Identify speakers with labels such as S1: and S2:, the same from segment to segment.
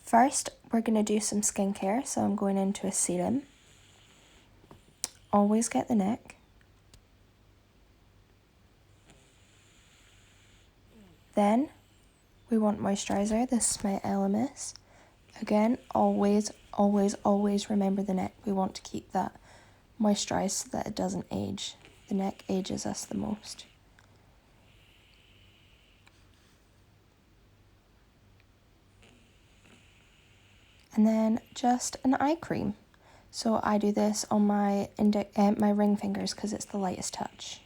S1: First, we're going to do some skincare, so I'm going into a serum. Always get the neck. Then, we want moisturiser. This is my LMS. Again, always remember the neck. We want to keep that moisturised so that it doesn't age. The neck ages us the most. And then just an eye cream. So I do this on my my ring fingers because it's the lightest touch.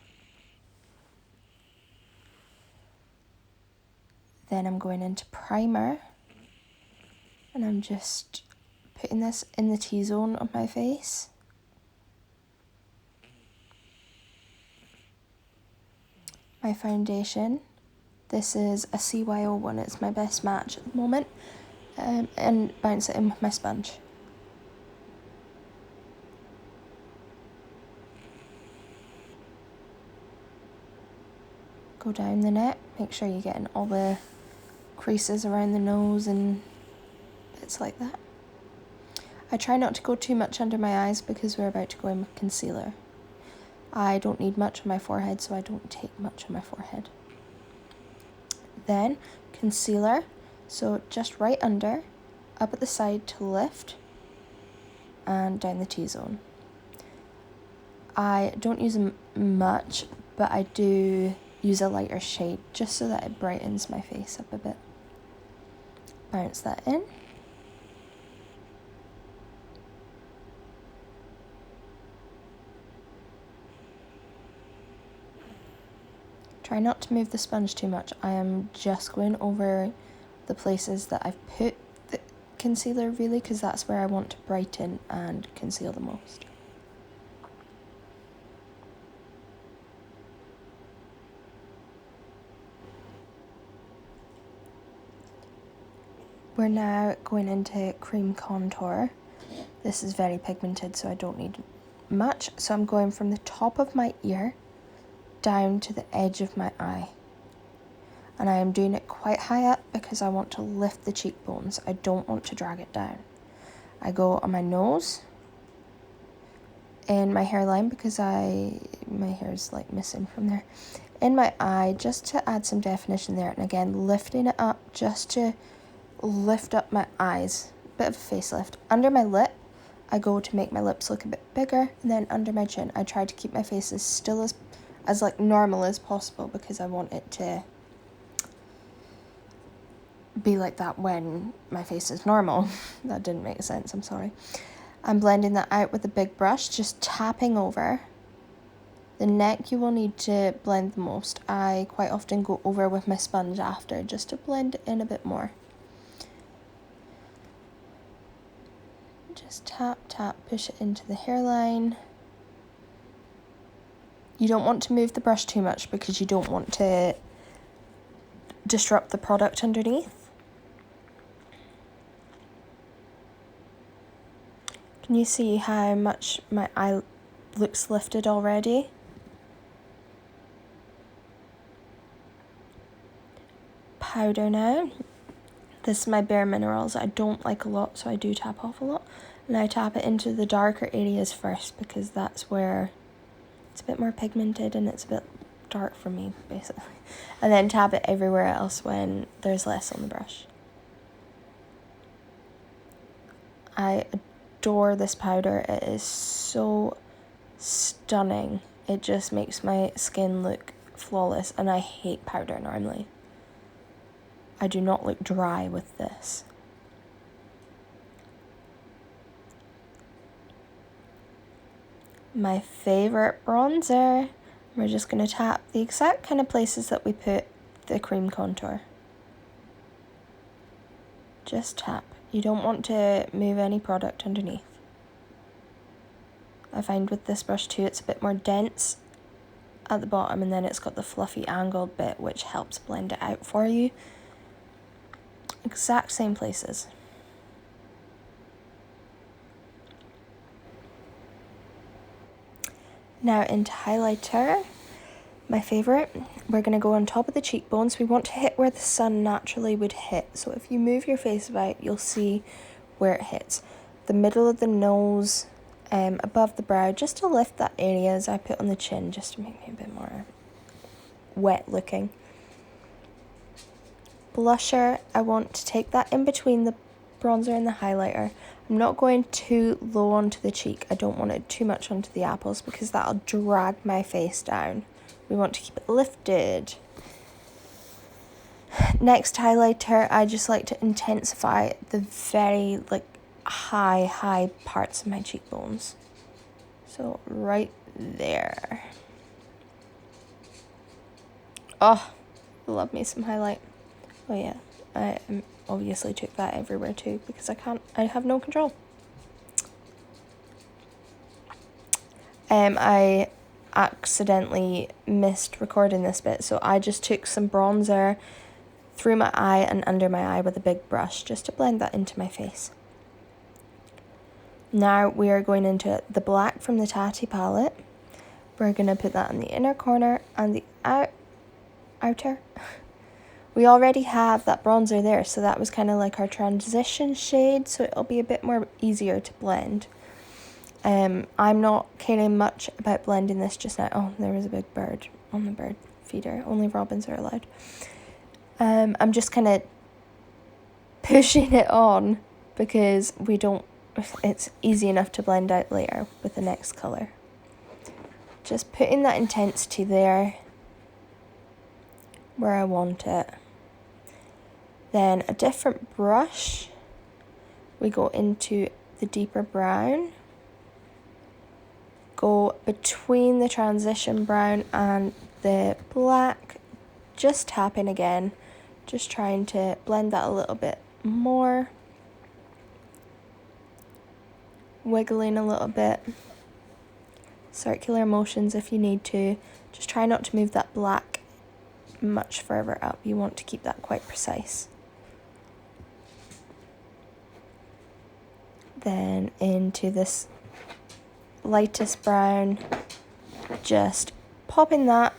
S1: Then I'm going into primer. And I'm just putting this in the T-zone of my face. My foundation. This is a CYO one. It's my best match at the moment. And bounce it in with my sponge. Go down the neck. Make sure you're getting all the creases around the nose and bits like that. I try not to go too much under my eyes because we're about to go in with concealer. I don't need much on my forehead, so I don't take much on my forehead. Then concealer, so just right under, up at the side to lift, and down the T-zone. I don't use much, but I do use a lighter shade just so that it brightens my face up a bit. Bounce that in. Try not to move the sponge too much. I am just going over the places that I've put the concealer really, because that's where I want to brighten and conceal the most. We're now going into cream contour. This is very pigmented, so I don't need much. So I'm going from the top of my ear down to the edge of my eye. And I am doing it quite high up because I want to lift the cheekbones. I don't want to drag it down. I go on my nose, in my hairline because my hair is like missing from there. In my eye, just to add some definition there. And again, lifting it up just to lift up my eyes. Bit of a facelift. Under my lip, I go to make my lips look a bit bigger. And then under my chin, I try to keep my face as still as like normal as possible because I want it to be like that when my face is normal. That didn't make sense, I'm sorry. I'm blending that out with a big brush, just tapping over. The neck you will need to blend the most. I quite often go over with my sponge after just to blend it in a bit more. Just tap, tap, push it into the hairline. You don't want to move the brush too much because you don't want to disrupt the product underneath. Can you see how much my eye looks lifted already? Powder now. This is my Bare Minerals. I don't like a lot, so I do tap off a lot. And I tap it into the darker areas first because that's where it's a bit more pigmented and it's a bit dark for me, basically. And then tap it everywhere else when there's less on the brush. I adore this powder. It is so stunning. It just makes my skin look flawless, and I hate powder normally. I do not look dry with this. My favorite bronzer. We're just going to tap the exact kind of places that we put the cream contour. Just tap. You don't want to move any product underneath. I find with this brush too, it's a bit more dense at the bottom, and then it's got the fluffy angled bit which helps blend it out for you. Exact same places. Now into highlighter. My favourite, we're going to go on top of the cheekbones. We want to hit where the sun naturally would hit. So if you move your face about, you'll see where it hits. The middle of the nose, above the brow, just to lift that area as I put on the chin, just to make me a bit more wet looking. Blusher, I want to take that in between the bronzer and the highlighter. I'm not going too low onto the cheek. I don't want it too much onto the apples because that'll drag my face down. We want to keep it lifted. Next highlighter, I just like to intensify the very high parts of my cheekbones. So right there. Oh, love me some highlight. Oh yeah, I obviously took that everywhere too because I have no control. I accidentally missed recording this bit, so I just took some bronzer through my eye and under my eye with a big brush just to blend that into my face. Now we are going into the black from the Tati palette. We're going to put that in the inner corner and the outer. We already have that bronzer there, so that was kind of like our transition shade, so it'll be a bit more easier to blend. I'm not caring much about blending this just now. Oh, there was a big bird on the bird feeder. Only robins are allowed. I'm just kind of pushing it on because it's easy enough to blend out later with the next colour. Just putting that intensity there where I want it. Then a different brush, we go into the deeper brown, go between the transition brown and the black, just tapping again, just trying to blend that a little bit more, wiggling a little bit, circular motions if you need to. Just try not to move that black much further up. You want to keep that quite precise. Then into this lightest brown, just popping that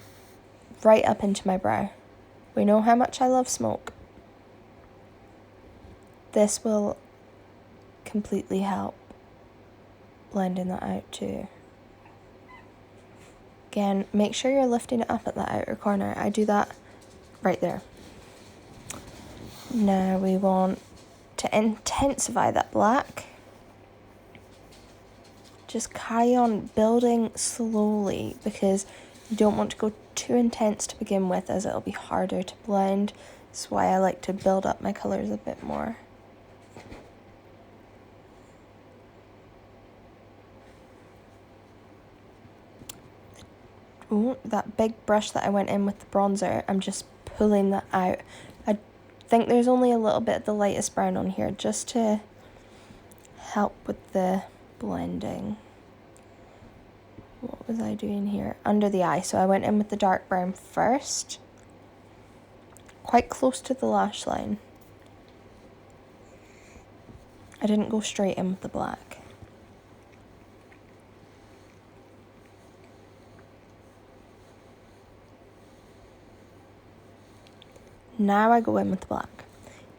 S1: right up into my brow. We know how much I love smoke. This will completely help blending that out too. Again, make sure you're lifting it up at that outer corner. I do that right there. Now we want to intensify that black. Just carry on building slowly because you don't want to go too intense to begin with, as it'll be harder to blend. That's why I like to build up my colours a bit more. Ooh, that big brush that I went in with the bronzer, I'm just pulling that out. I think there's only a little bit of the lightest brown on here just to help with the blending. What was I doing here? Under the eye. So I went in with the dark brown first, quite close to the lash line. I didn't go straight in with the black. Now I go in with the black.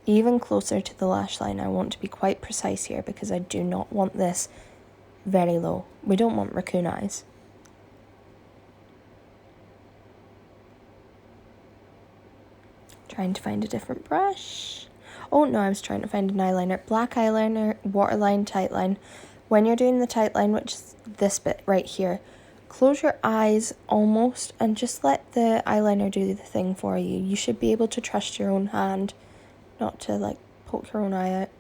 S1: Even closer to the lash line. I want to be quite precise here because I do not want this very low. We don't want raccoon eyes. Trying to find a different brush. Oh no, I was trying to find an eyeliner. Black eyeliner, waterline, tight line. When you're doing the tight line, which is this bit right here, close your eyes almost and just let the eyeliner do the thing for you. You should be able to trust your own hand, not to poke your own eye out.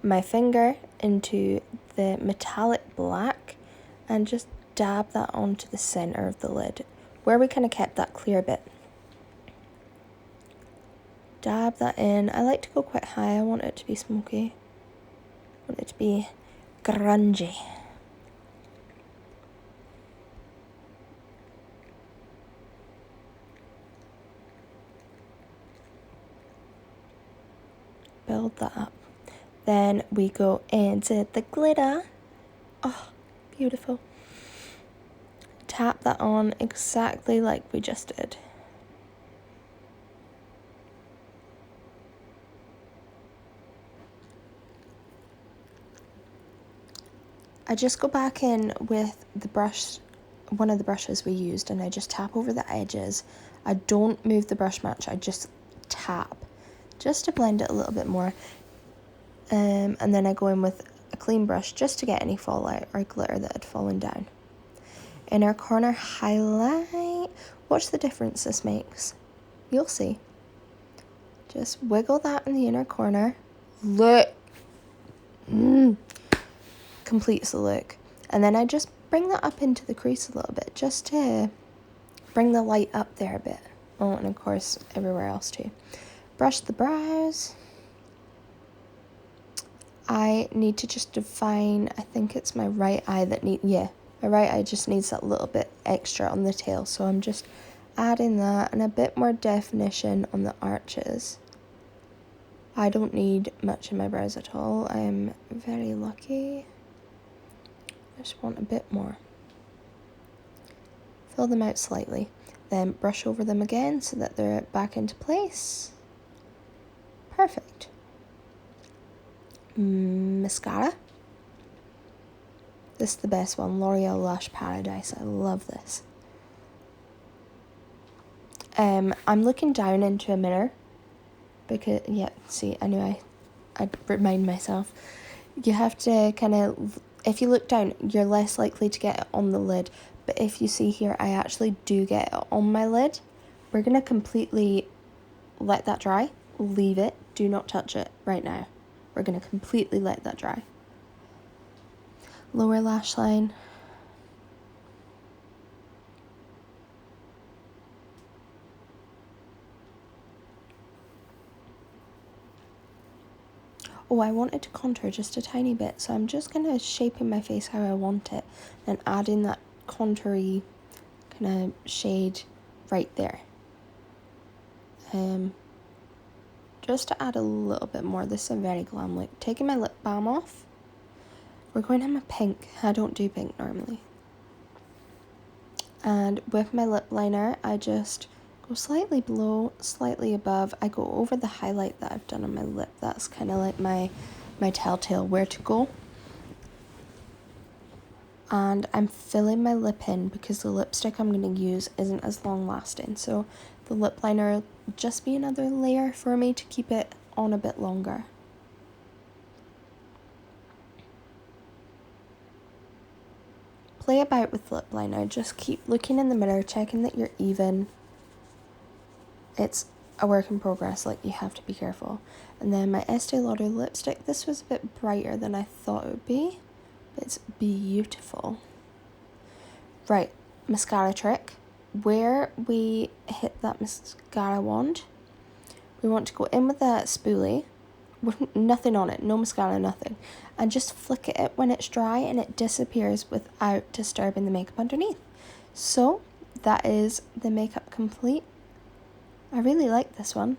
S1: My finger into the metallic black and just dab that onto the center of the lid where we kind of kept that clear bit. Dab that in. I like to go quite high. I want it to be smoky. I want it to be grungy. Build that up. Then we go into the glitter. Oh, Beautiful. Tap that on exactly like we just did. I just go back in with the brush, one of the brushes we used, and I just tap over the edges. I don't move the brush much, I just tap, just to blend it a little bit more. And then I go in with a clean brush just to get any fallout or glitter that had fallen down. Inner corner highlight. Watch the difference this makes. You'll see. Just wiggle that in the inner corner. Look. Completes the look. And then I just bring that up into the crease a little bit, just to bring the light up there a bit. Oh, and of course everywhere else too. Brush the brows. I need to just define, I think it's my right eye that my right eye just needs that little bit extra on the tail. So I'm just adding that and a bit more definition on the arches. I don't need much in my brows at all. I am very lucky. I just want a bit more. Fill them out slightly. Then brush over them again so that they're back into place. Perfect. Mascara. This is the best one, L'Oreal Lush Paradise. I love this. I'm looking down into a mirror because, see, I knew I'd remind myself. You have to kind of, if you look down, you're less likely to get it on the lid. But if you see here, I actually do get it on my lid. We're going to completely let that dry. Leave it. Do not touch it right now. We're going to completely let that dry. Lower lash line. Oh, I wanted to contour just a tiny bit, so I'm just going to shape in my face how I want it and add in that contoury kind of shade right there. Just to add a little bit more. This is a very glam look. Taking my lip balm off. We're going in a pink. I don't do pink normally. And with my lip liner, I just go slightly below, slightly above. I go over the highlight that I've done on my lip. That's kind of like my telltale where to go. And I'm filling my lip in because the lipstick I'm going to use isn't as long lasting. So the lip liner will just be another layer for me to keep it on a bit longer. Play about with lip liner. Just keep looking in the mirror, checking that you're even. It's a work in progress, like you have to be careful. And then my Estee Lauder lipstick. This was a bit brighter than I thought it would be. But it's beautiful. Right, mascara trick. Where we hit that mascara wand, we want to go in with a spoolie with nothing on it, no mascara, nothing, and just flick it when it's dry and it disappears without disturbing the makeup underneath. So that is the makeup complete. I really like this one.